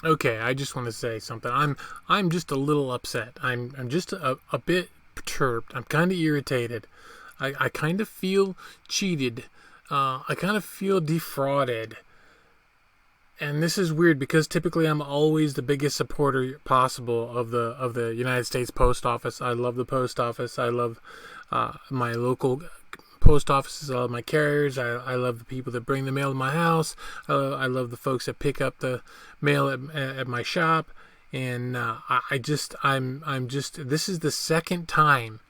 Okay, I just want to say something. I'm just a little upset. I'm just a bit perturbed. I'm kind of irritated. I kind of feel cheated. I kind of feel defrauded. And this is weird because typically I'm always the biggest supporter possible of the United States Post Office. I love the post office. I love my local post offices. I love my carriers. I love the people that bring the mail to my house. I love the folks that pick up the mail at my shop. And I'm just this is the second time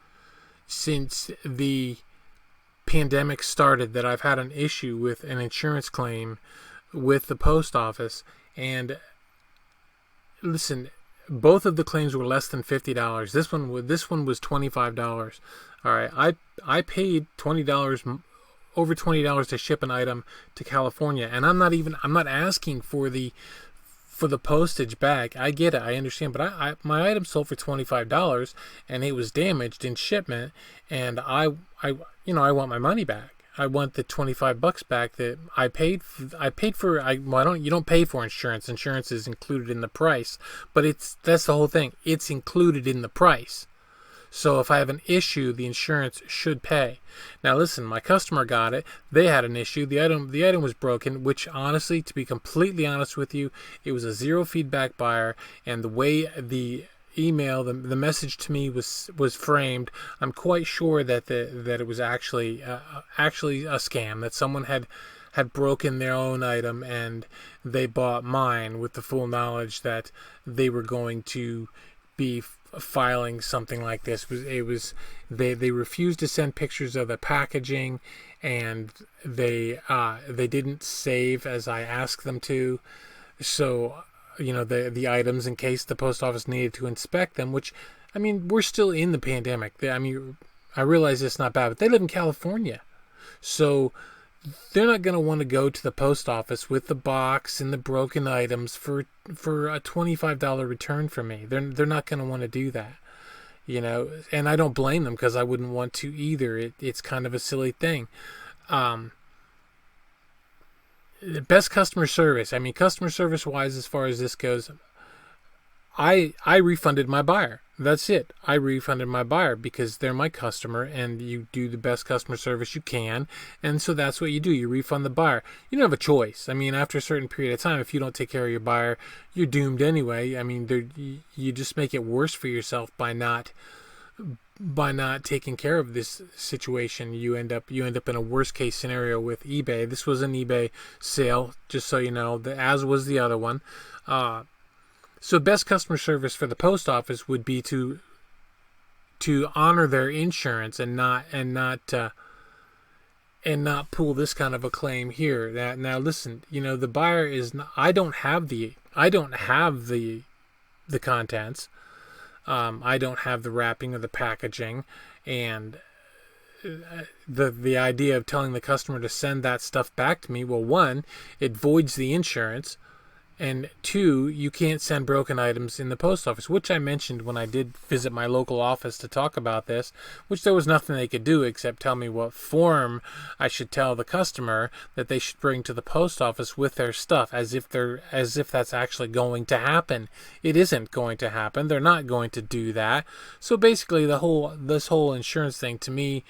since the pandemic started that I've had an issue with an insurance claim with the post office. And listen, both of the claims were less than $50. This one was $25. All right, I paid $20, over $20 to ship an item to California, and I'm not asking for the postage back. I get it, I understand, but I my item sold for $25, and it was damaged in shipment, and I want my money back. I want the $25 back that I paid. I paid for. You don't pay for insurance. Insurance is included in the price, but that's the whole thing. It's included in the price. So if I have an issue, the insurance should pay. Now listen, my customer got it. They had an issue. The item was broken, which honestly, to be completely honest with you, it was a zero feedback buyer, and the way the email, the message to me was framed, I'm quite sure that it was actually a scam, that someone had broken their own item and they bought mine with the full knowledge that they were going to be filing something like this. They refused to send pictures of the packaging, and they didn't save as I asked them to. So the items, in case the post office needed to inspect them, which, I mean, we're still in the pandemic. I mean, I realize it's not bad, but they live in California, so they're not going to want to go to the post office with the box and the broken items for a $25 return for me. They're not going to want to do that, and I don't blame them, because I wouldn't want to either. It's kind of a silly thing. The best customer service. I mean, customer service wise, as far as this goes, I refunded my buyer. That's it. I refunded my buyer because they're my customer, and you do the best customer service you can, and so that's what you do. You refund the buyer. You don't have a choice. I mean, after a certain period of time, if you don't take care of your buyer, you're doomed anyway. I mean, you just make it worse for yourself by not taking care of this situation. You end up in a worst case scenario with eBay. This was an eBay sale, just so you know, as was the other one. So best customer service for the post office would be to honor their insurance and not pull this kind of a claim here. Now listen, the buyer is not, I don't have the contents. I don't have the wrapping or the packaging, and the idea of telling the customer to send that stuff back to me, well, one, it voids the insurance, and two, you can't send broken items in the post office, which I mentioned when I did visit my local office to talk about this, which there was nothing they could do except tell me what form I should tell the customer that they should bring to the post office with their stuff, as if that's actually going to happen. It isn't going to happen. They're not going to do that. So basically, this whole insurance thing, to me,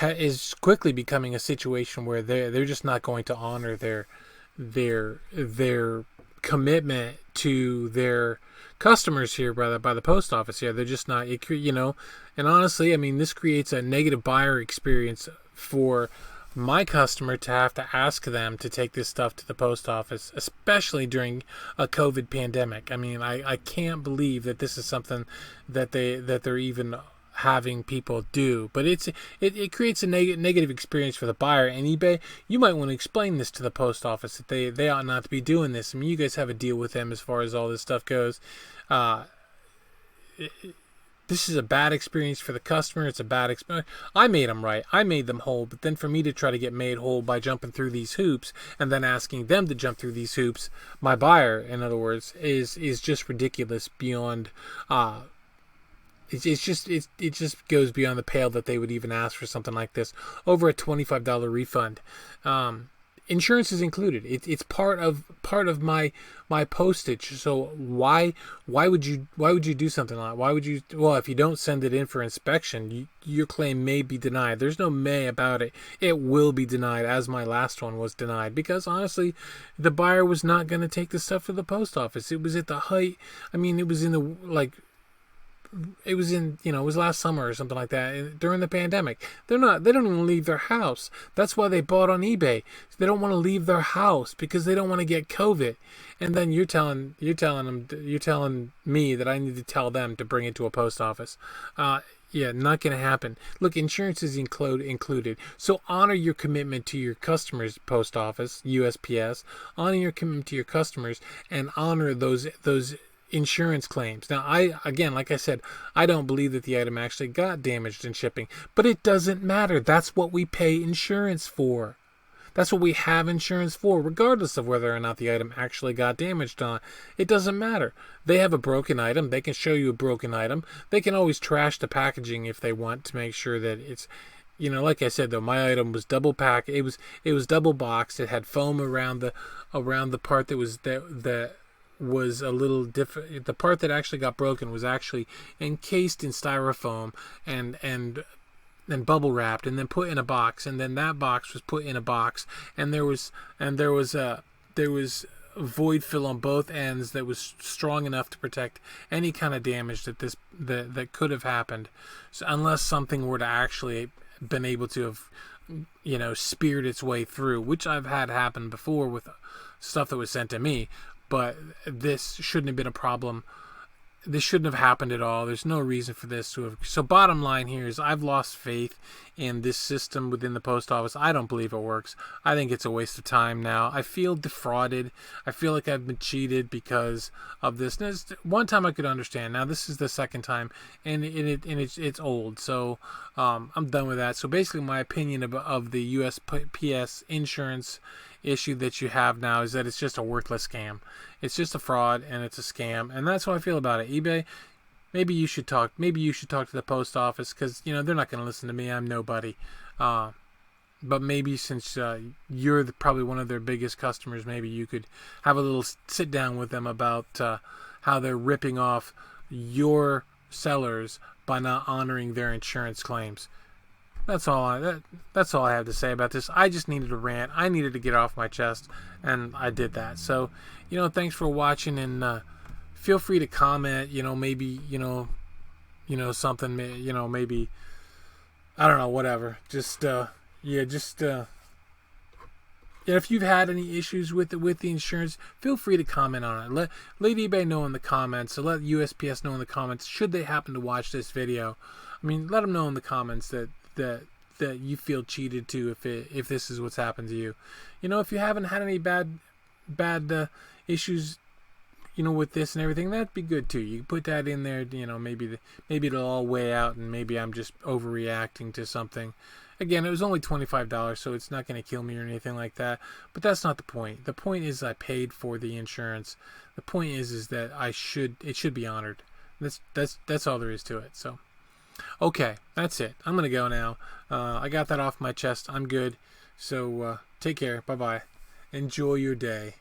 is quickly becoming a situation where they're just not going to honor their commitment to their customers here by the post office here. They're just not, and honestly, I mean, this creates a negative buyer experience for my customer to have to ask them to take this stuff to the post office, especially during a COVID pandemic. I mean, I can't believe that this is something that they're even having people do, but it creates a negative experience for the buyer. And eBay, you might want to explain this to the post office, that they ought not to be doing this. I mean, you guys have a deal with them as far as all this stuff goes. This is a bad experience for the customer. It's a bad experience. I made them right. I made them whole. But then for me to try to get made whole by jumping through these hoops and then asking them to jump through these hoops, my buyer, in other words, is just ridiculous beyond. It just goes beyond the pale that they would even ask for something like this over a $25 refund. insurance is included. It's part of my postage. So why would you do something like that? Why would you? Well, if you don't send it in for inspection, your claim may be denied. There's no may about it. It will be denied, as my last one was denied, because honestly, the buyer was not going to take the stuff to the post office. It was at the height. I mean, it was in the it was in, it was last summer or something like that, during the pandemic. They don't even leave their house. That's why they bought on eBay. They don't want to leave their house because they don't want to get COVID. And then you're telling me that I need to tell them to bring it to a post office. Yeah, not going to happen. Look, insurance is included. So honor your commitment to your customers, post office, USPS. Honor your commitment to your customers and honor those insurance claims. Now, like I said, I don't believe that the item actually got damaged in shipping, but it doesn't matter. That's what we pay insurance for. That's what we have insurance for, regardless of whether or not the item actually got damaged on. It doesn't matter. They have a broken item. They can show you a broken item. They can always trash the packaging if they want to make sure that it's, like I said, though, my item was double packed. It was double boxed. It had foam around the part that was a little different. The part that actually got broken was actually encased in styrofoam and bubble wrapped and then put in a box, and then that box was put in a box, and there was void fill on both ends that was strong enough to protect any kind of damage that could have happened, so unless something were to actually been able to have speared its way through, which I've had happen before with stuff that was sent to me. But this shouldn't have been a problem. This shouldn't have happened at all. There's no reason for this to have. So bottom line here is I've lost faith in this system within the post office. I don't believe it works. I think it's a waste of time now. I feel defrauded. I feel like I've been cheated because of this. And one time I could understand. Now this is the second time, and it's old. So I'm done with that. So basically my opinion of the USPS insurance issue that you have now is that it's just a worthless scam. It's just a fraud and it's a scam, and that's how I feel about it. eBay, maybe you should talk to the post office, because they're not going to listen to me. I'm nobody. But maybe since you're probably one of their biggest customers, maybe you could have a little sit down with them about how they're ripping off your sellers by not honoring their insurance claims. That's all I have to say about this. I just needed to rant. I needed to get off my chest, and I did that. So, thanks for watching, and feel free to comment. Maybe something. Maybe I don't know. Whatever. Just if you've had any issues with the insurance, feel free to comment on it. Let eBay know in the comments. So let USPS know in the comments. Should they happen to watch this video, let them know in the comments that you feel cheated too, if this is what's happened to you. If you haven't had any bad issues with this and everything, that'd be good too. You can put that in there. Maybe it'll all weigh out, and maybe I'm just overreacting to something. Again, it was only $25, so it's not going to kill me or anything like that. But that's not the point. The point is I paid for the insurance. The point is that it should be honored. That's all there is to it. So, okay, that's it. I'm going to go now. I got that off my chest. I'm good. So take care. Bye-bye. Enjoy your day.